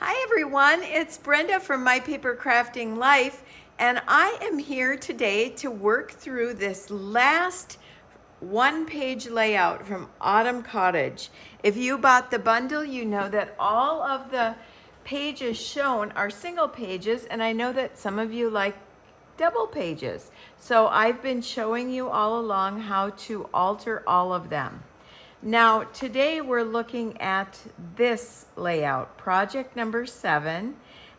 Hi everyone, it's Brenda from My Paper Crafting Life, and I am here today to work through this last one-page layout from Autumn Cottage. If you bought the bundle, you know that all of the pages shown are single pages, and I know that some of you like double pages. So I've been showing you all along how to alter all of them. Now, today we're looking at this layout, project number 7,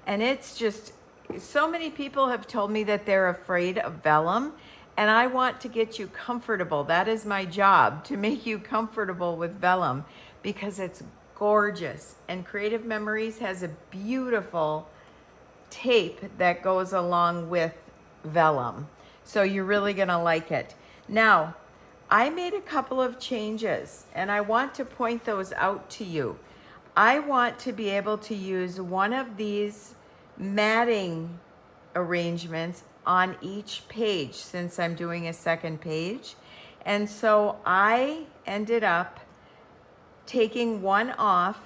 and it's just, so many people have told me that they're afraid of vellum, and I want to get you comfortable. That is my job, to make you comfortable with vellum, because it's gorgeous. And Creative Memories has a beautiful tape that goes along with vellum. So you're really gonna like it. Now, I made a couple of changes and I want to point those out to you. I want to be able to use one of these matting arrangements on each page since I'm doing a second page. And so I ended up taking one off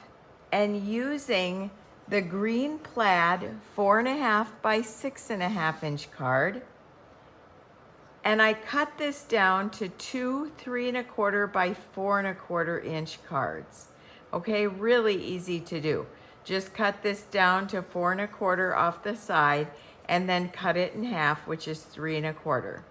and using the green plaid 4.5 by 6.5 inch card. And I cut this down to 2 3.25 by 4.25 inch cards. Okay, really easy to do. Just cut this down to 4.25 off the side and then cut it in half, which is 3.25.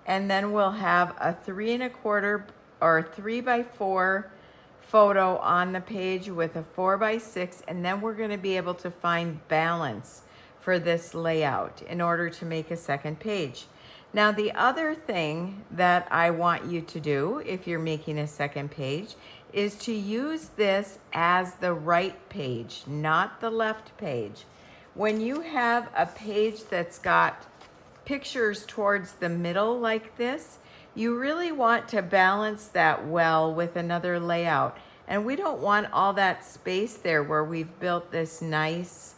And then we'll have a 3.25 or 3 by 4 photo on the page with a 4 by 6, and then we're going to be able to find balance for this layout in order to make a second page. Now, the other thing that I want you to do if you're making a second page is to use this as the right page, not the left page. When you have a page that's got pictures towards the middle like this, you really want to balance that well with another layout. And we don't want all that space there where we've built this nice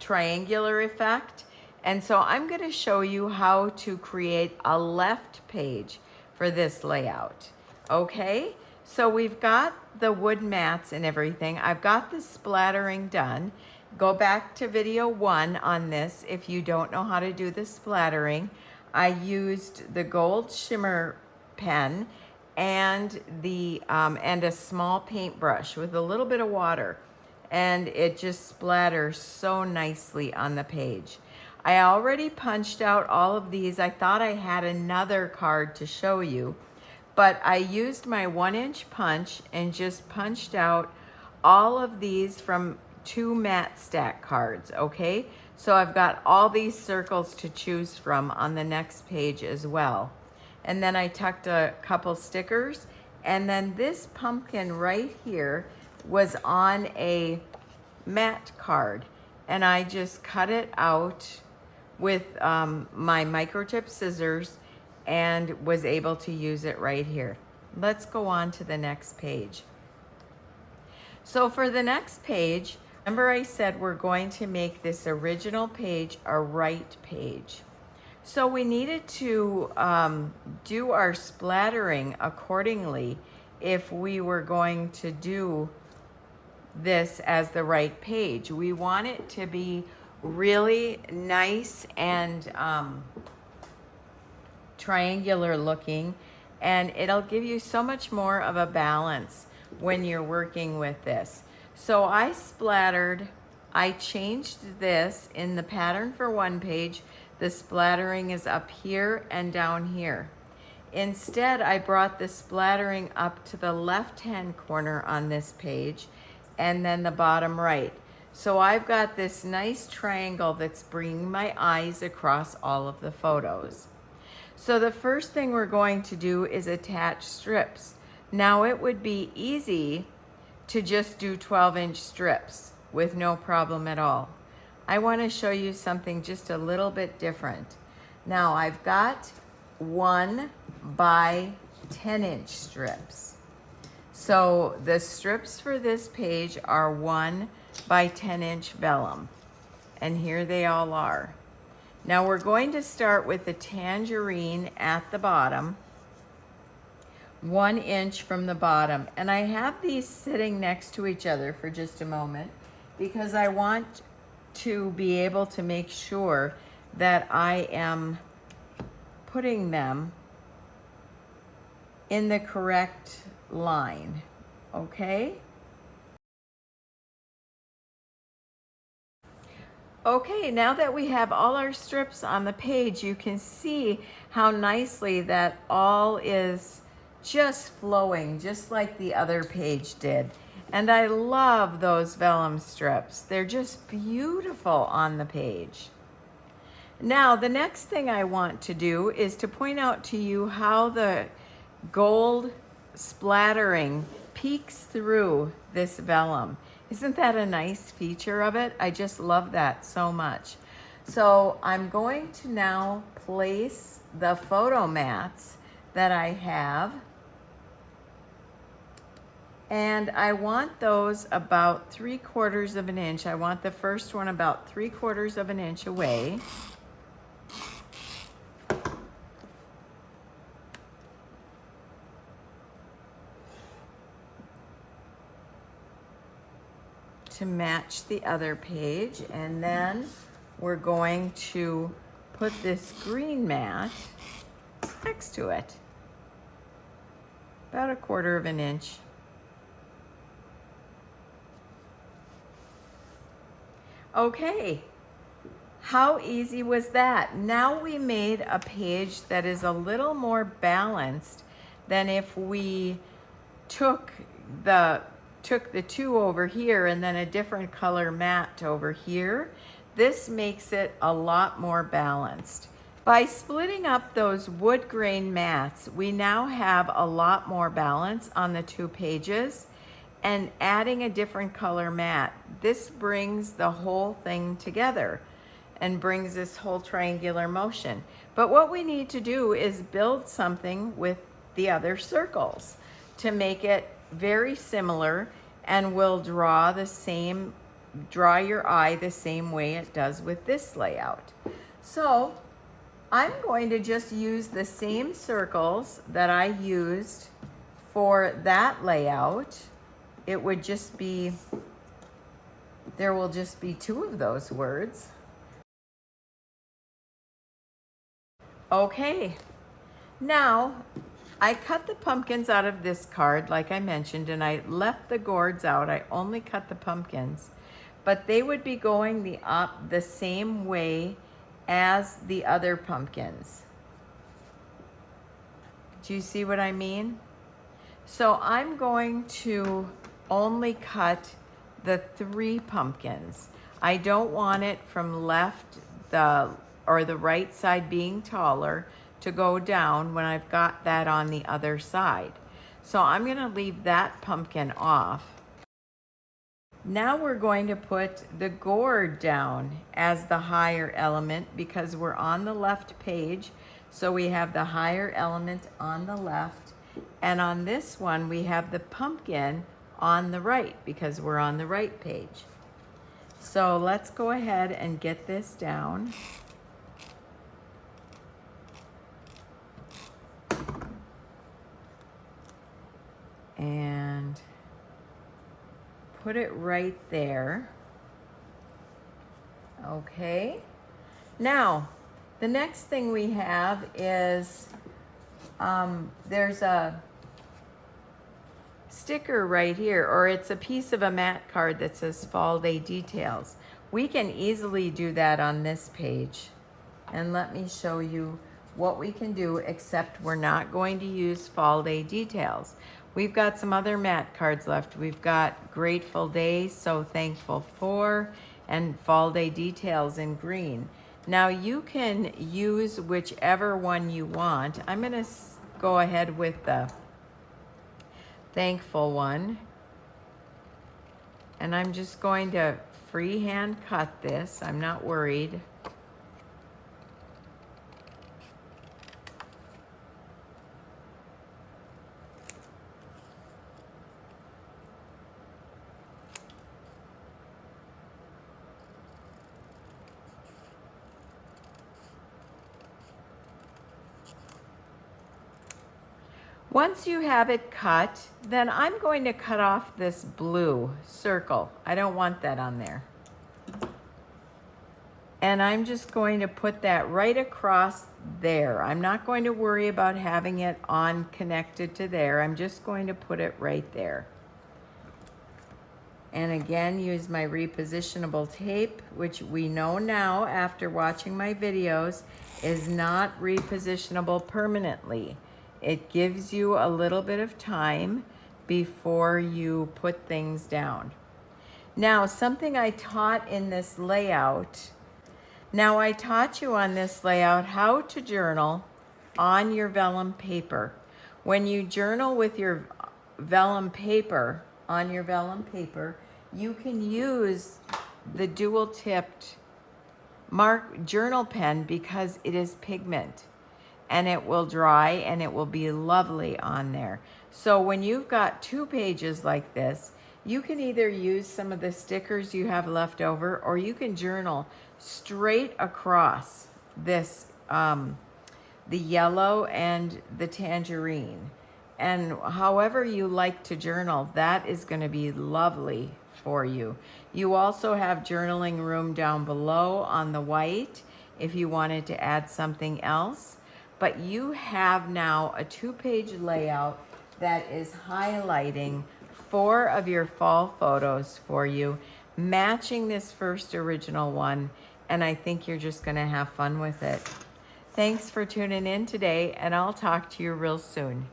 triangular effect. And so I'm going to show you how to create a left page for this layout. Okay, so we've got the wood mats and everything. I've got the splattering done. Go back to video 1 on this if you don't know how to do the splattering. I used the gold shimmer pen and and a small paintbrush with a little bit of water, and it just splatters so nicely on the page. I already punched out all of these. I thought I had another card to show you, but I used my 1-inch punch and just punched out all of these from 2 matte stack cards, okay? So I've got all these circles to choose from on the next page as well. And then I tucked a couple stickers, and then this pumpkin right here was on a matte card, and I just cut it out with my microtip scissors and was able to use it right here. Let's go on to the next page. So for the next page, remember I said we're going to make this original page a right page. So we needed to do our splattering accordingly if we were going to do this as the right page. We want it to be really nice and triangular looking, and it'll give you so much more of a balance when you're working with this. So I splattered, I changed this in the pattern for one page. The splattering is up here and down here. Instead, I brought the splattering up to the left-hand corner on this page and then the bottom right. So I've got this nice triangle that's bringing my eyes across all of the photos. So the first thing we're going to do is attach strips. Now it would be easy to just do 12-inch strips with no problem at all. I want to show you something just a little bit different. Now I've got 1 by 10-inch strips. So the strips for this page are 1 by 10-inch vellum, and here they all are. Now we're going to start with the tangerine at the bottom, 1 inch from the bottom, and I have these sitting next to each other for just a moment because I want to be able to make sure that I am putting them in the correct line, okay? Okay, now that we have all our strips on the page, you can see how nicely that all is just flowing, just like the other page did. And I love those vellum strips. They're just beautiful on the page. Now, the next thing I want to do is to point out to you how the gold splattering peeks through this vellum. Isn't that a nice feature of it? I just love that so much. So I'm going to now place the photo mats that I have, and I want those about 3/4 of an inch. I want the first one about 3/4 of an inch away. To match the other page, and then we're going to put this green mat next to it, about 1/4 of an inch. Okay, how easy was that? Now we made a page that is a little more balanced than if we took the two over here and then a different color mat over here. This makes it a lot more balanced. By splitting up those wood grain mats, we now have a lot more balance on the two pages, and adding a different color mat, this brings the whole thing together and brings this whole triangular motion. But what we need to do is build something with the other circles to make it very similar, and will draw your eye the same way it does with this layout. So I'm going to just use the same circles that I used for that layout. It would just be, there will just be 2 of those words. Okay, now I cut the pumpkins out of this card, like I mentioned, and I left the gourds out. I only cut the pumpkins, but they would be going the same way as the other pumpkins. Do you see what I mean? So I'm going to only cut the 3 pumpkins. I don't want it from the right side being taller to go down when I've got that on the other side. So I'm going to leave that pumpkin off. Now we're going to put the gourd down as the higher element because we're on the left page. So we have the higher element on the left, and on this one we have the pumpkin on the right because we're on the right page. So let's go ahead and get this down. And put it right there. Okay. Now, the next thing we have is there's a sticker right here, or it's a piece of a mat card that says Fall Day Details. We can easily do that on this page. And let me show you what we can do, except we're not going to use Fall Day Details. We've got some other mat cards left. We've got Grateful Day, So Thankful For, and Fall Day Details in green. Now you can use whichever one you want. I'm gonna go ahead with the thankful one. And I'm just going to freehand cut this. I'm not worried. Once you have it cut, then I'm going to cut off this blue circle. I don't want that on there. And I'm just going to put that right across there. I'm not going to worry about having it on connected to there. I'm just going to put it right there. And again, use my repositionable tape, which we know now after watching my videos is not repositionable permanently. It gives you a little bit of time before you put things down. Now, something I taught in this layout, now I taught you on this layout how to journal on your vellum paper. When you journal with your vellum paper, on your vellum paper, you can use the dual tipped journal pen because it is pigment and it will dry and it will be lovely on there. So when you've got 2 pages like this, you can either use some of the stickers you have left over, or you can journal straight across this, the yellow and the tangerine. And however you like to journal, that is going to be lovely for you. You also have journaling room down below on the white if you wanted to add something else. But you have now a 2-page layout that is highlighting 4 of your fall photos for you, matching this first original one, and I think you're just going to have fun with it. Thanks for tuning in today, and I'll talk to you real soon.